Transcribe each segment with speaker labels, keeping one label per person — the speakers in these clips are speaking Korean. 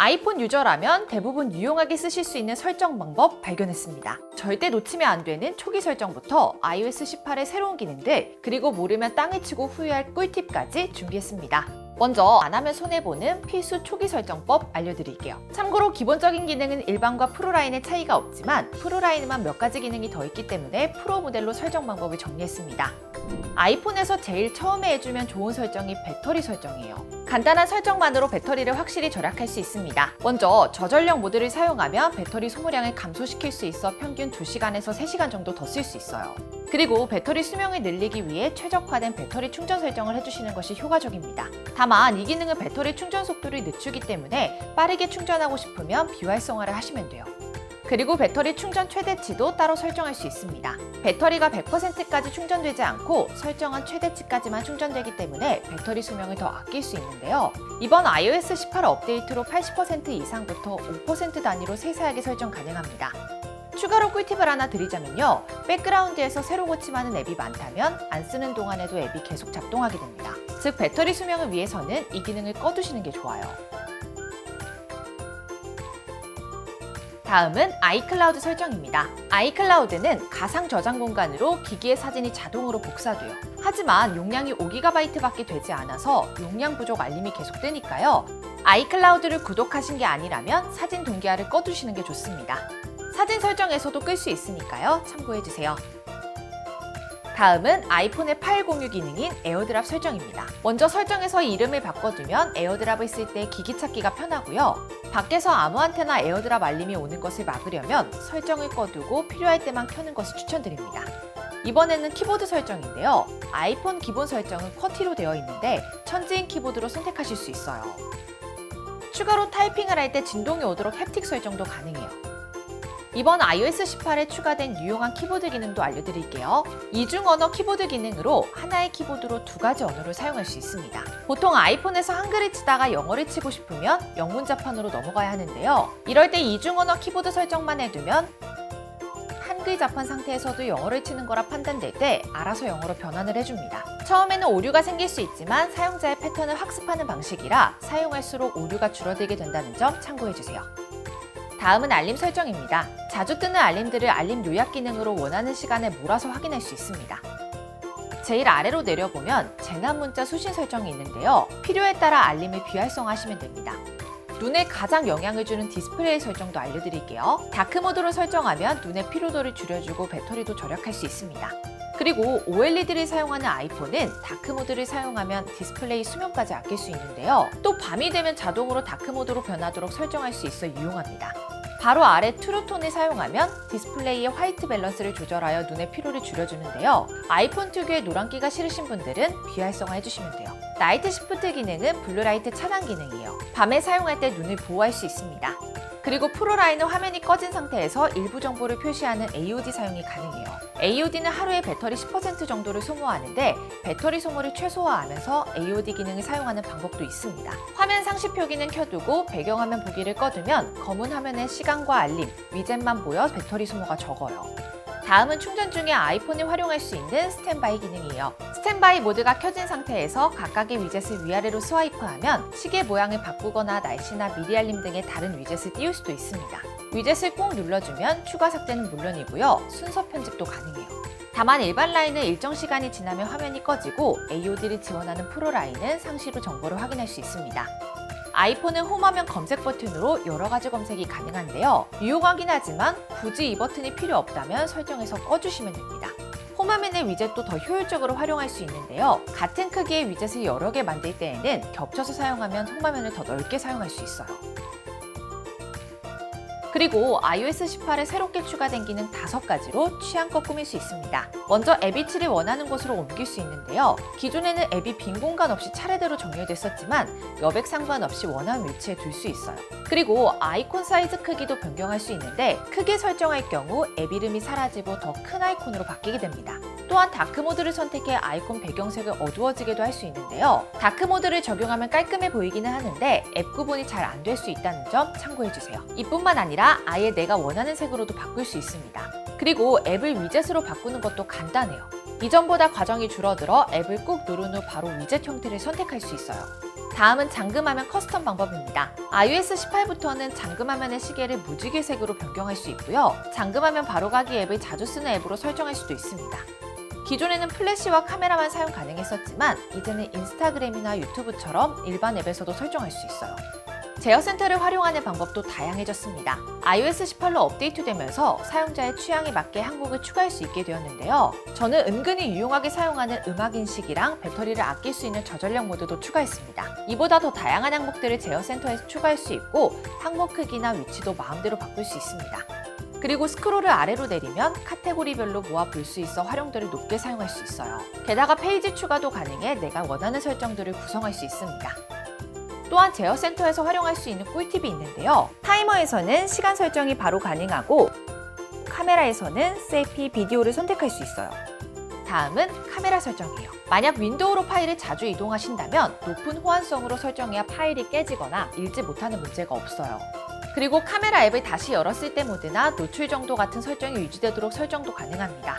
Speaker 1: 아이폰 유저라면 대부분 유용하게 쓰실 수 있는 설정 방법 발견했습니다. 절대 놓치면 안 되는 초기 설정부터 iOS 18의 새로운 기능들, 그리고 모르면 땅을 치고 후회할 꿀팁까지 준비했습니다. 먼저 안 하면 손해보는 필수 초기 설정법 알려드릴게요. 참고로 기본적인 기능은 일반과 프로라인의 차이가 없지만 프로라인에만 몇 가지 기능이 더 있기 때문에 프로 모델로 설정 방법을 정리했습니다. 아이폰에서 제일 처음에 해주면 좋은 설정이 배터리 설정이에요. 간단한 설정만으로 배터리를 확실히 절약할 수 있습니다. 먼저 저전력 모드를 사용하면 배터리 소모량을 감소시킬 수 있어 평균 2시간에서 3시간 정도 더 쓸 수 있어요. 그리고 배터리 수명을 늘리기 위해 최적화된 배터리 충전 설정을 해주시는 것이 효과적입니다. 다만 이 기능은 배터리 충전 속도를 늦추기 때문에 빠르게 충전하고 싶으면 비활성화를 하시면 돼요. 그리고 배터리 충전 최대치도 따로 설정할 수 있습니다. 배터리가 100%까지 충전되지 않고 설정한 최대치까지만 충전되기 때문에 배터리 수명을 더 아낄 수 있는데요. 이번 iOS 18 업데이트로 80% 이상부터 5% 단위로 세세하게 설정 가능합니다. 추가로 꿀팁을 하나 드리자면요. 백그라운드에서 새로 고침하는 앱이 많다면 안 쓰는 동안에도 앱이 계속 작동하게 됩니다. 즉 배터리 수명을 위해서는 이 기능을 꺼두시는 게 좋아요. 다음은 아이클라우드 설정입니다. 아이클라우드는 가상 저장 공간으로 기기의 사진이 자동으로 복사돼요. 하지만 용량이 5GB밖에 되지 않아서 용량 부족 알림이 계속 뜨니까요. 아이클라우드를 구독하신 게 아니라면 사진 동기화를 꺼두시는 게 좋습니다. 사진 설정에서도 끌 수 있으니까요. 참고해주세요. 다음은 아이폰의 파일 공유 기능인 에어드랍 설정입니다. 먼저 설정에서 이름을 바꿔두면 에어드랍을 쓸 때 기기 찾기가 편하고요. 밖에서 아무한테나 에어드랍 알림이 오는 것을 막으려면 설정을 꺼두고 필요할 때만 켜는 것을 추천드립니다. 이번에는 키보드 설정인데요. 아이폰 기본 설정은 쿼티로 되어 있는데 천지인 키보드로 선택하실 수 있어요. 추가로 타이핑을 할 때 진동이 오도록 햅틱 설정도 가능해요. 이번 iOS 18에 추가된 유용한 키보드 기능도 알려드릴게요. 이중 언어 키보드 기능으로 하나의 키보드로 2가지 언어를 사용할 수 있습니다. 보통 아이폰에서 한글을 치다가 영어를 치고 싶으면 영문자판으로 넘어가야 하는데요. 이럴 때 이중 언어 키보드 설정만 해두면 한글 자판 상태에서도 영어를 치는 거라 판단될 때 알아서 영어로 변환을 해줍니다. 처음에는 오류가 생길 수 있지만 사용자의 패턴을 학습하는 방식이라 사용할수록 오류가 줄어들게 된다는 점 참고해주세요. 다음은 알림 설정입니다. 자주 뜨는 알림들을 알림 요약 기능으로 원하는 시간에 몰아서 확인할 수 있습니다. 제일 아래로 내려보면 재난 문자 수신 설정이 있는데요. 필요에 따라 알림을 비활성화하시면 됩니다. 눈에 가장 영향을 주는 디스플레이 설정도 알려드릴게요. 다크 모드로 설정하면 눈의 피로도를 줄여주고 배터리도 절약할 수 있습니다. 그리고 OLED를 사용하는 아이폰은 다크 모드를 사용하면 디스플레이 수명까지 아낄 수 있는데요. 또 밤이 되면 자동으로 다크 모드로 변하도록 설정할 수 있어 유용합니다. 바로 아래 트루톤을 사용하면 디스플레이의 화이트 밸런스를 조절하여 눈의 피로를 줄여주는데요. 아이폰 특유의 노란기가 싫으신 분들은 비활성화 해주시면 돼요. 나이트 시프트 기능은 블루라이트 차단 기능이에요. 밤에 사용할 때 눈을 보호할 수 있습니다. 그리고 프로라인은 화면이 꺼진 상태에서 일부 정보를 표시하는 AOD 사용이 가능해요. AOD는 하루에 배터리 10% 정도를 소모하는데 배터리 소모를 최소화하면서 AOD 기능을 사용하는 방법도 있습니다. 화면 상시 표기는 켜두고 배경화면 보기를 꺼두면 검은 화면에 시간과 알림, 위젯만 보여 배터리 소모가 적어요. 다음은 충전 중에 아이폰을 활용할 수 있는 스탠바이 기능이에요. 스탠바이 모드가 켜진 상태에서 각각의 위젯을 위아래로 스와이프하면 시계 모양을 바꾸거나 날씨나 미리 알림 등의 다른 위젯을 띄울 수도 있습니다. 위젯을 꼭 눌러주면 추가 삭제는 물론이고요. 순서 편집도 가능해요. 다만 일반 라인은 일정 시간이 지나면 화면이 꺼지고 AOD를 지원하는 프로 라인은 상시로 정보를 확인할 수 있습니다. 아이폰은 홈화면 검색 버튼으로 여러 가지 검색이 가능한데요. 유용하긴 하지만 굳이 이 버튼이 필요 없다면 설정해서 꺼주시면 됩니다. 홈화면의 위젯도 더 효율적으로 활용할 수 있는데요. 같은 크기의 위젯을 여러 개 만들 때에는 겹쳐서 사용하면 홈화면을 더 넓게 사용할 수 있어요. 그리고 iOS 18에 새롭게 추가된 기능 5가지로 취향껏 꾸밀 수 있습니다. 먼저 앱 위치를 원하는 곳으로 옮길 수 있는데요. 기존에는 앱이 빈 공간 없이 차례대로 정렬됐었지만 여백 상관없이 원하는 위치에 둘 수 있어요. 그리고 아이콘 사이즈 크기도 변경할 수 있는데 크게 설정할 경우 앱 이름이 사라지고 더 큰 아이콘으로 바뀌게 됩니다. 또한 다크 모드를 선택해 아이콘 배경색을 어두워지게도 할 수 있는데요. 다크 모드를 적용하면 깔끔해 보이기는 하는데 앱 구분이 잘 안 될 수 있다는 점 참고해주세요. 이뿐만 아니라 아예 내가 원하는 색으로도 바꿀 수 있습니다. 그리고 앱을 위젯으로 바꾸는 것도 간단해요. 이전보다 과정이 줄어들어 앱을 꾹 누른 후 바로 위젯 형태를 선택할 수 있어요. 다음은 잠금화면 커스텀 방법입니다. iOS 18부터는 잠금화면의 시계를 무지개색으로 변경할 수 있고요. 잠금화면 바로가기 앱을 자주 쓰는 앱으로 설정할 수도 있습니다. 기존에는 플래시와 카메라만 사용 가능했었지만 이제는 인스타그램이나 유튜브처럼 일반 앱에서도 설정할 수 있어요. 제어센터를 활용하는 방법도 다양해졌습니다. iOS 18로 업데이트되면서 사용자의 취향에 맞게 한국을 추가할 수 있게 되었는데요. 저는 은근히 유용하게 사용하는 음악 인식이랑 배터리를 아낄 수 있는 저전력 모드도 추가했습니다. 이보다 더 다양한 항목들을 제어센터에서 추가할 수 있고 항목 크기나 위치도 마음대로 바꿀 수 있습니다. 그리고 스크롤을 아래로 내리면 카테고리별로 모아 볼 수 있어 활용도를 높게 사용할 수 있어요. 게다가 페이지 추가도 가능해 내가 원하는 설정들을 구성할 수 있습니다. 또한 제어센터에서 활용할 수 있는 꿀팁이 있는데요. 타이머에서는 시간 설정이 바로 가능하고 카메라에서는 셀피, 비디오를 선택할 수 있어요. 다음은 카메라 설정이에요. 만약 윈도우로 파일을 자주 이동하신다면 높은 호환성으로 설정해야 파일이 깨지거나 읽지 못하는 문제가 없어요. 그리고 카메라 앱을 다시 열었을 때 모드나 노출 정도 같은 설정이 유지되도록 설정도 가능합니다.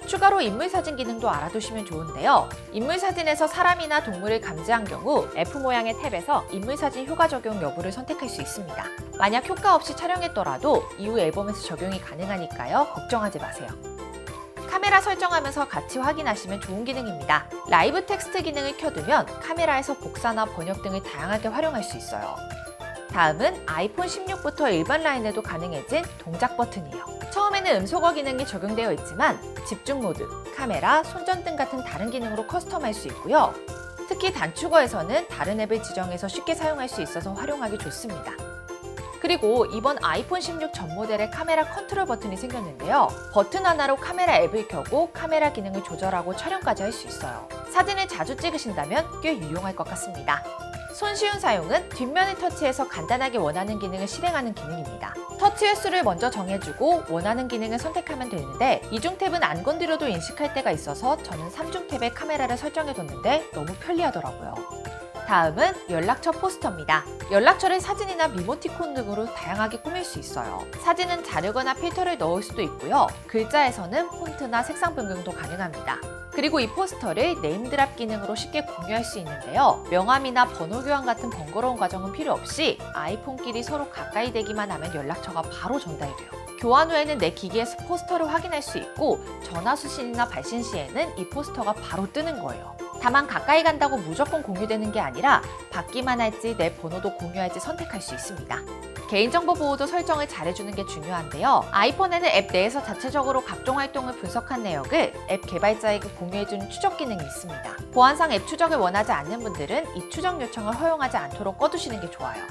Speaker 1: 추가로 인물사진 기능도 알아두시면 좋은데요. 인물사진에서 사람이나 동물을 감지한 경우 F 모양의 탭에서 인물사진 효과 적용 여부를 선택할 수 있습니다. 만약 효과 없이 촬영했더라도 이후 앨범에서 적용이 가능하니까요. 걱정하지 마세요. 카메라 설정하면서 같이 확인하시면 좋은 기능입니다. 라이브 텍스트 기능을 켜두면 카메라에서 복사나 번역 등을 다양하게 활용할 수 있어요. 다음은 아이폰 16부터 일반 라인에도 가능해진 동작 버튼이에요. 처음에는 음소거 기능이 적용되어 있지만 집중 모드, 카메라, 손전등 같은 다른 기능으로 커스텀할 수 있고요. 특히 단축어에서는 다른 앱을 지정해서 쉽게 사용할 수 있어서 활용하기 좋습니다. 그리고 이번 아이폰 16 전 모델에 카메라 컨트롤 버튼이 생겼는데요. 버튼 하나로 카메라 앱을 켜고 카메라 기능을 조절하고 촬영까지 할 수 있어요. 사진을 자주 찍으신다면 꽤 유용할 것 같습니다. 손쉬운 사용은 뒷면을 터치해서 간단하게 원하는 기능을 실행하는 기능입니다. 터치 횟수를 먼저 정해주고 원하는 기능을 선택하면 되는데 이중 탭은 안 건드려도 인식할 때가 있어서 저는 3중 탭에 카메라를 설정해뒀는데 너무 편리하더라고요. 다음은 연락처 포스터입니다. 연락처를 사진이나 미모티콘 등으로 다양하게 꾸밀 수 있어요. 사진은 자르거나 필터를 넣을 수도 있고요. 글자에서는 폰트나 색상 변경도 가능합니다. 그리고 이 포스터를 네임드랍 기능으로 쉽게 공유할 수 있는데요. 명함이나 번호 교환 같은 번거로운 과정은 필요 없이 아이폰끼리 서로 가까이 되기만 하면 연락처가 바로 전달돼요. 교환 후에는 내 기기에서 포스터를 확인할 수 있고 전화 수신이나 발신 시에는 이 포스터가 바로 뜨는 거예요. 다만 가까이 간다고 무조건 공유되는 게 아니라 받기만 할지 내 번호도 공유할지 선택할 수 있습니다. 개인정보 보호도 설정을 잘해주는 게 중요한데요. 아이폰에는 앱 내에서 자체적으로 각종 활동을 분석한 내역을 앱 개발자에게 공유해주는 추적 기능이 있습니다. 보안상 앱 추적을 원하지 않는 분들은 이 추적 요청을 허용하지 않도록 꺼두시는 게 좋아요.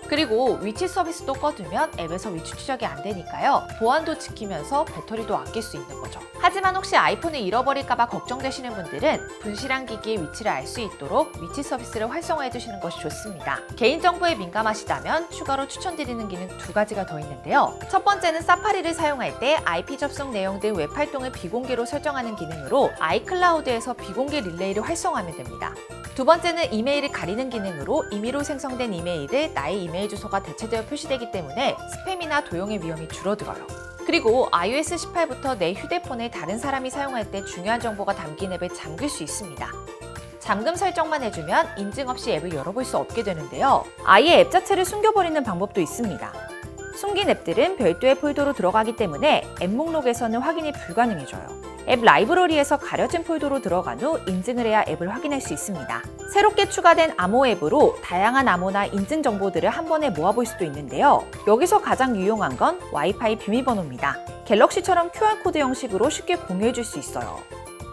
Speaker 1: 그리고 위치 서비스도 꺼두면 앱에서 위치 추적이 안 되니까요. 보안도 지키면서 배터리도 아낄 수 있는 거죠. 하지만 혹시 아이폰을 잃어버릴까봐 걱정되시는 분들은 분실한 기기의 위치를 알 수 있도록 위치 서비스를 활성화해 두시는 것이 좋습니다. 개인정보에 민감하시다면 추가로 추천드리는 기능 2가지가 더 있는데요. 첫 번째는 사파리를 사용할 때 IP 접속 내용 등 웹 활동을 비공개로 설정하는 기능으로 아이클라우드에서 비공개 릴레이를 활성화하면 됩니다. 두 번째는 이메일을 가리는 기능으로 임의로 생성된 이메일을 나의 이메일 주소가 대체되어 표시되기 때문에 스팸이나 도용의 위험이 줄어들어요. 그리고 iOS 18부터 내 휴대폰을 다른 사람이 사용할 때 중요한 정보가 담긴 앱을 잠글 수 있습니다. 잠금 설정만 해주면 인증 없이 앱을 열어볼 수 없게 되는데요. 아예 앱 자체를 숨겨버리는 방법도 있습니다. 숨긴 앱들은 별도의 폴더로 들어가기 때문에 앱 목록에서는 확인이 불가능해져요. 앱 라이브러리에서 가려진 폴더로 들어간 후 인증을 해야 앱을 확인할 수 있습니다. 새롭게 추가된 암호 앱으로 다양한 암호나 인증 정보들을 한 번에 모아볼 수도 있는데요. 여기서 가장 유용한 건 와이파이 비밀번호입니다. 갤럭시처럼 QR코드 형식으로 쉽게 공유해줄 수 있어요.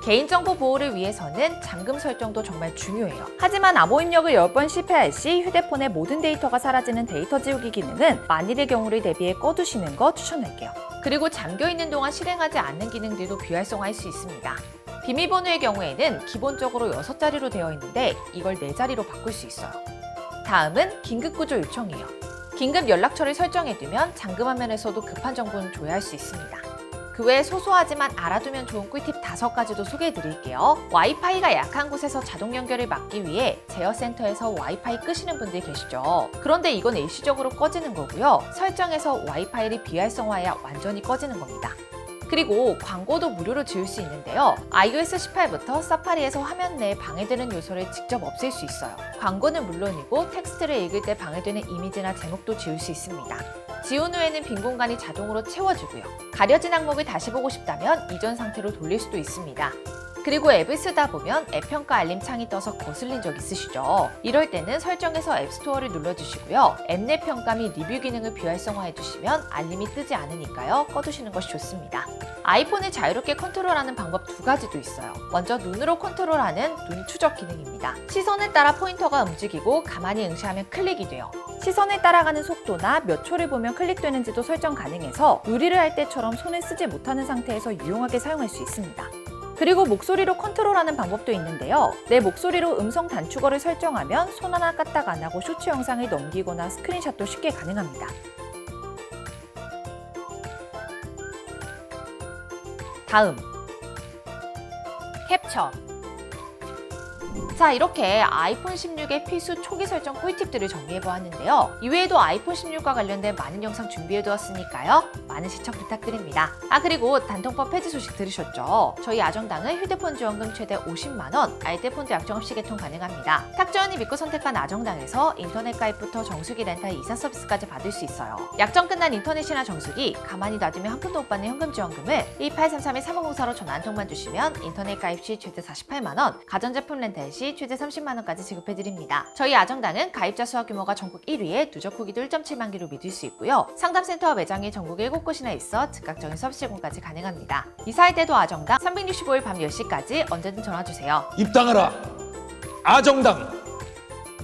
Speaker 1: 개인정보 보호를 위해서는 잠금 설정도 정말 중요해요. 하지만 암호 입력을 10번 실패할 시 휴대폰의 모든 데이터가 사라지는 데이터 지우기 기능은 만일의 경우를 대비해 꺼두시는 거 추천할게요. 그리고 잠겨있는 동안 실행하지 않는 기능들도 비활성화할 수 있습니다. 비밀번호의 경우에는 기본적으로 6자리로 되어 있는데 이걸 4자리로 바꿀 수 있어요. 다음은 긴급구조 요청이에요. 긴급 연락처를 설정해두면 잠금 화면에서도 급한 정보는 조회할 수 있습니다. 그 외에 소소하지만 알아두면 좋은 꿀팁 5가지도 소개해드릴게요. 와이파이가 약한 곳에서 자동 연결을 막기 위해 제어센터에서 와이파이 끄시는 분들 계시죠? 그런데 이건 일시적으로 꺼지는 거고요. 설정에서 와이파이를 비활성화해야 완전히 꺼지는 겁니다. 그리고 광고도 무료로 지울 수 있는데요. iOS 18부터 사파리에서 화면 내에 방해되는 요소를 직접 없앨 수 있어요. 광고는 물론이고 텍스트를 읽을 때 방해되는 이미지나 제목도 지울 수 있습니다. 지운 후에는 빈 공간이 자동으로 채워지고요. 가려진 항목을 다시 보고 싶다면 이전 상태로 돌릴 수도 있습니다. 그리고 앱을 쓰다 보면 앱 평가 알림 창이 떠서 거슬린 적 있으시죠? 이럴 때는 설정에서 앱스토어를 눌러주시고요. 앱 내 평가 및 리뷰 기능을 비활성화해주시면 알림이 뜨지 않으니까요. 꺼두시는 것이 좋습니다. 아이폰을 자유롭게 컨트롤하는 방법 두 가지도 있어요. 먼저 눈으로 컨트롤하는 눈 추적 기능입니다. 시선에 따라 포인터가 움직이고 가만히 응시하면 클릭이 돼요. 시선을 따라가는 속도나 몇 초를 보면 클릭되는지도 설정 가능해서 요리를 할 때처럼 손을 쓰지 못하는 상태에서 유용하게 사용할 수 있습니다. 그리고 목소리로 컨트롤하는 방법도 있는데요. 내 목소리로 음성 단축어를 설정하면 손 하나 까딱 안 하고 쇼츠 영상을 넘기거나 스크린샷도 쉽게 가능합니다. 다음, 캡처. 자, 이렇게 아이폰 16의 필수 초기 설정 꿀팁들을 정리해보았는데요. 이외에도 아이폰 16과 관련된 많은 영상 준비해두었으니까요. 많은 시청 부탁드립니다. 그리고 단통법 폐지 소식 들으셨죠? 저희 아정당은 휴대폰 지원금 최대 50만원, 알뜰폰도 약정 없이 개통 가능합니다. 탁지원이 믿고 선택한 아정당에서 인터넷 가입부터 정수기 렌탈 이사 서비스까지 받을 수 있어요. 약정 끝난 인터넷이나 정수기, 가만히 놔두면 한 푼도 못 받는 현금 지원금을 18332-3504로 전화 한 통만 주시면 인터넷 가입 시 최대 48만원, 가전제품 렌탈 시 최대 30만원까지 지급해드립니다. 저희 아정당은 가입자 수와 규모가 전국 1위에 누적 후기도 1.7만 개로 믿을 수 있고요. 상담센터와 매장이 전국 7곳이나 있어 즉각적인 서비스 제공까지 가능합니다. 이사할 때도 아정당 365일 밤 10시까지 언제든 전화주세요.
Speaker 2: 입당하라! 아정당!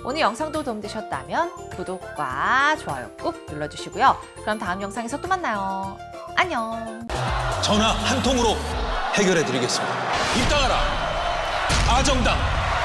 Speaker 1: 오늘 영상도 도움되셨다면 구독과 좋아요 꾹 눌러주시고요. 그럼 다음 영상에서 또 만나요. 안녕.
Speaker 2: 전화 한 통으로 해결해드리겠습니다. 입당하라! 아정당!